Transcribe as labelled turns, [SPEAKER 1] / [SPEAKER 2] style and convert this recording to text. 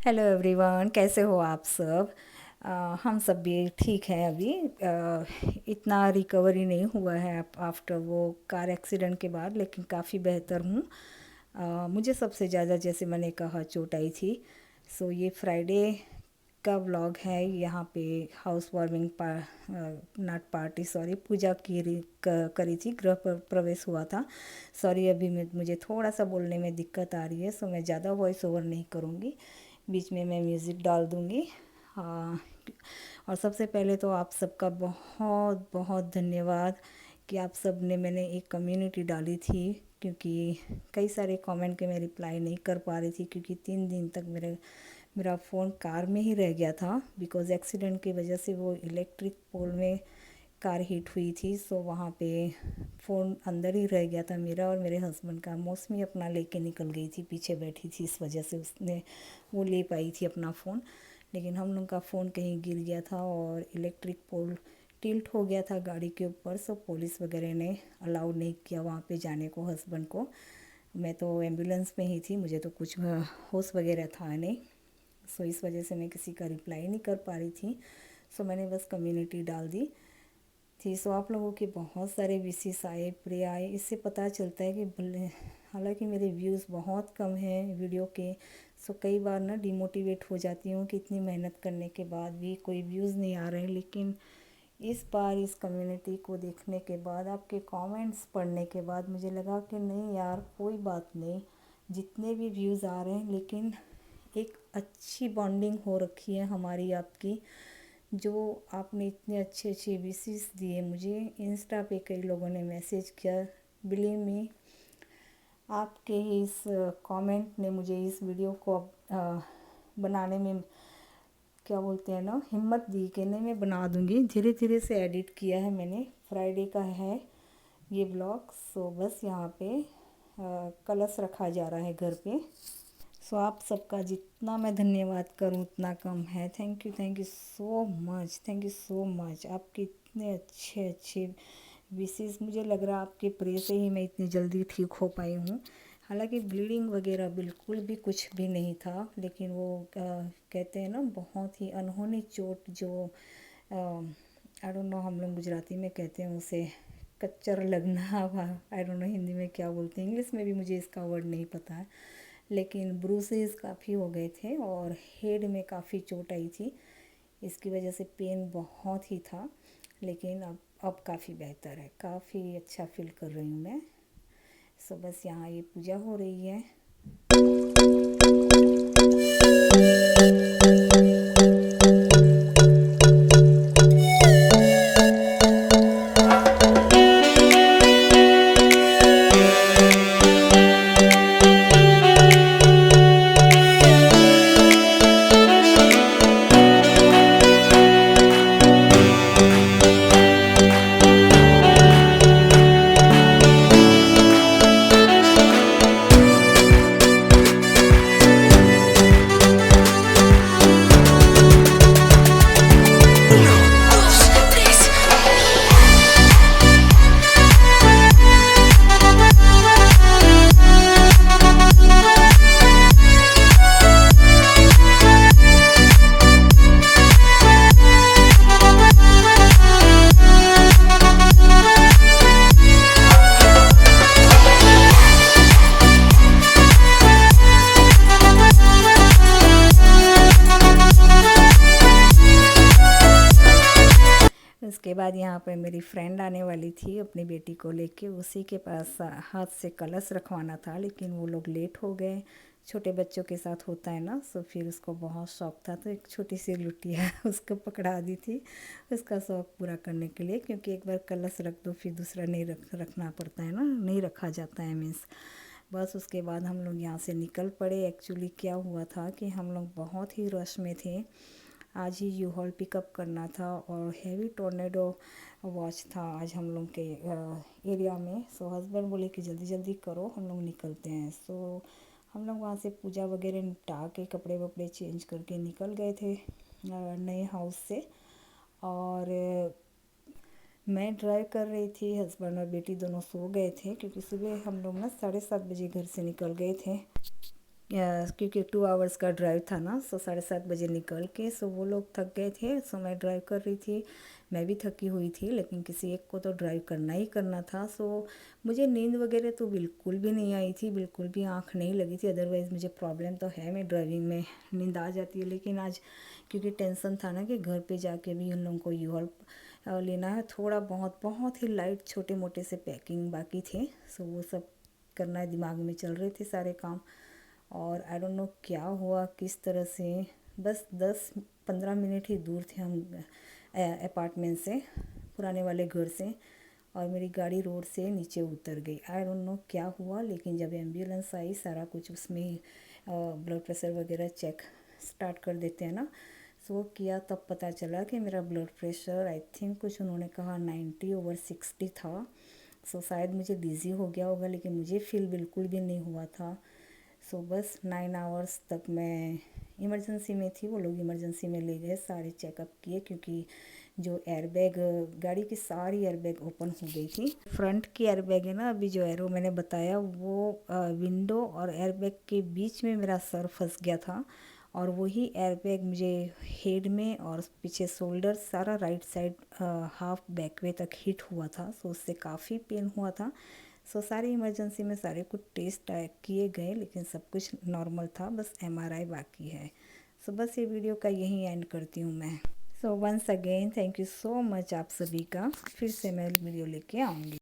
[SPEAKER 1] Hello everyone, कैसे हो आप सब। हम सब भी ठीक हैं अभी। इतना रिकवरी नहीं हुआ है आफ्टर वो कार एक्सीडेंट के बाद, लेकिन काफ़ी बेहतर हूँ। मुझे सबसे ज़्यादा, जैसे मैंने कहा, चोट आई थी। सो ये फ्राइडे का व्लॉग है। यहाँ पे housewarming not party, sorry, puja करी थी, प्रवेश हुआ था। सॉरी, अभी मुझे थोड़ा सा बोलने में दिक्कत आ रही है, सो मैं ज़्यादा वॉइस ओवर नहीं करूँगी। बीच में मैं म्यूज़िक डाल दूँगी। हाँ। और सबसे पहले तो आप सबका बहुत बहुत धन्यवाद कि आप सब ने, मैंने एक कम्युनिटी डाली थी, क्योंकि कई सारे कमेंट के मैं रिप्लाई नहीं कर पा रही थी, क्योंकि 3 दिन तक मेरा फ़ोन कार में ही रह गया था। बिकॉज़ एक्सीडेंट की वजह से वो इलेक्ट्रिक पोल में कार हिट हुई थी। सो वहाँ पे फ़ोन अंदर ही रह गया था मेरा और मेरे हस्बैंड का। मौसमी अपना लेके निकल गई थी, पीछे बैठी थी, इस वजह से उसने वो ले पाई थी अपना फ़ोन। लेकिन हम लोग का फ़ोन कहीं गिर गया था और इलेक्ट्रिक पोल टिल्ट हो गया था गाड़ी के ऊपर। सो पुलिस वगैरह ने अलाउ नहीं किया वहाँ पे जाने को हस्बैंड को। मैं तो एम्बुलेंस में ही थी, मुझे तो कुछ होश वगैरह था नहीं। सो इस वजह से मैं किसी का रिप्लाई नहीं कर पा रही थी। सो मैंने बस कम्युनिटी डाल दी थी। सो आप लोगों के बहुत सारे विशेष आए, प्रे आए। इससे पता चलता है कि भले, हालांकि मेरे व्यूज़ बहुत कम हैं वीडियो के। सो कई बार ना डिमोटिवेट हो जाती हूँ कि इतनी मेहनत करने के बाद भी कोई व्यूज़ नहीं आ रहे हैं। लेकिन इस बार इस कम्युनिटी को देखने के बाद, आपके कमेंट्स पढ़ने के बाद, मुझे लगा कि नहीं यार, कोई बात नहीं, जितने भी व्यूज़ आ रहे हैं, लेकिन एक अच्छी बॉन्डिंग हो रखी है हमारी आपकी। जो आपने इतने अच्छे अच्छे विशेस दिए मुझे, इंस्टा पे कई लोगों ने मैसेज किया। बिलीव मी, आपके इस कमेंट ने मुझे इस वीडियो को बनाने में, क्या बोलते हैं ना, हिम्मत दी कि नहीं, मैं बना दूंगी। धीरे धीरे से एडिट किया है मैंने। फ्राइडे का है ये ब्लॉग। सो बस यहाँ पे कलश रखा जा रहा है घर पे। सो आप सबका जितना मैं धन्यवाद करूँ उतना कम है। Thank you so much, thank you so much. आपके इतने अच्छे अच्छे विशेष, मुझे लग रहा है आपके प्रे से ही मैं इतनी जल्दी ठीक हो पाई हूँ। हालांकि ब्लीडिंग वगैरह बिल्कुल भी कुछ भी नहीं था, लेकिन वो कहते हैं ना, बहुत ही अनहोनी चोट, जो आई डोंट नो, हम लोग गुजराती में कहते हैं उसे कच्चर लगना। आई डोंट नो हिंदी में क्या बोलते हैं, इंग्लिश में भी मुझे इसका वर्ड नहीं पता है। लेकिन ब्रूसेस काफ़ी हो गए थे और हेड में काफ़ी चोट आई थी। इसकी वजह से पेन बहुत ही था, लेकिन अब काफ़ी बेहतर है, काफ़ी अच्छा फील कर रही हूँ मैं। सो बस यहाँ ये पूजा हो रही है। उसके बाद यहाँ पर मेरी फ्रेंड आने वाली थी अपनी बेटी को लेके। उसी के पास हाथ से कलश रखवाना था, लेकिन वो लोग लेट हो गए। छोटे बच्चों के साथ होता है ना। सो फिर उसको बहुत शौक़ था, तो एक छोटी सी लुटिया उसको पकड़ा दी थी उसका शौक़ पूरा करने के लिए। क्योंकि एक बार कलश रख दो फिर दूसरा नहीं रखना पड़ता है ना, नहीं रखा जाता है मीन्स। बस उसके बाद हम लोग यहाँ से निकल पड़े। एक्चुअली क्या हुआ था कि हम लोग बहुत ही रश में थे। आज ही यू हॉल पिकअप करना था और हैवी टोर्नेडो वॉच था आज हम लोग के एरिया में। सो हस्बैंड बोले कि जल्दी जल्दी करो, हम लोग निकलते हैं। सो हम लोग वहाँ से पूजा वगैरह निपटा के कपड़े वपड़े चेंज करके निकल गए थे नए हाउस से। और मैं ड्राइव कर रही थी, हस्बैंड और बेटी दोनों सो गए थे, क्योंकि सुबह हम लोग ना 7:30 बजे घर से निकल गए थे। क्योंकि 2 आवर्स का ड्राइव था ना, सो 7:30 बजे निकल के, सो वो लोग थक गए थे, सो मैं ड्राइव कर रही थी। मैं भी थकी हुई थी, लेकिन किसी एक को तो ड्राइव करना ही करना था। सो मुझे नींद वगैरह तो बिल्कुल भी नहीं आई थी, बिल्कुल भी आँख नहीं लगी थी। अदरवाइज़ मुझे प्रॉब्लम तो है, मैं ड्राइविंग में नींद आ जाती है, लेकिन आज क्योंकि टेंशन था ना कि घर पे जाके भी उन लोगों को यू लेना है, थोड़ा बहुत बहुत ही लाइट छोटे मोटे से पैकिंग बाकी थे, सो वो सब करना है, दिमाग में चल रहे थे सारे काम। और आई डोंट नो क्या हुआ, किस तरह से बस 10-15 मिनट ही दूर थे हम अपार्टमेंट से, पुराने वाले घर से, और मेरी गाड़ी रोड से नीचे उतर गई। आई डोंट नो क्या हुआ, लेकिन जब एम्बुलेंस आई, सारा कुछ उसमें ब्लड प्रेशर वगैरह चेक स्टार्ट कर देते हैं ना, सो वो किया, तब पता चला कि मेरा ब्लड प्रेशर आई थिंक कुछ उन्होंने कहा 90/60 था। सो शायद मुझे डिज़ी हो गया होगा, लेकिन मुझे फील बिल्कुल भी नहीं हुआ था। सो बस 9 आवर्स तक मैं इमरजेंसी में थी। वो लोग इमरजेंसी में ले गए, सारे चेकअप किए, क्योंकि जो एयरबैग, गाड़ी की सारी एयरबैग ओपन हो गई थी। फ्रंट की एयरबैग है ना, अभी जो एरो मैंने बताया, वो विंडो और एयरबैग के बीच में मेरा सर फंस गया था, और वही एयरबैग मुझे हेड में और पीछे शोल्डर, सारा राइट साइड हाफ बैक वे तक हिट हुआ था। सो उससे काफ़ी पेन हुआ था। सो सारी इमरजेंसी में सारे कुछ टेस्ट किए गए, लेकिन सब कुछ नॉर्मल था, बस MRI बाकी है। सो बस ये वीडियो का यही एंड करती हूँ मैं। So once again thank you so much आप सभी का, फिर से मैं वीडियो लेके आऊँगी।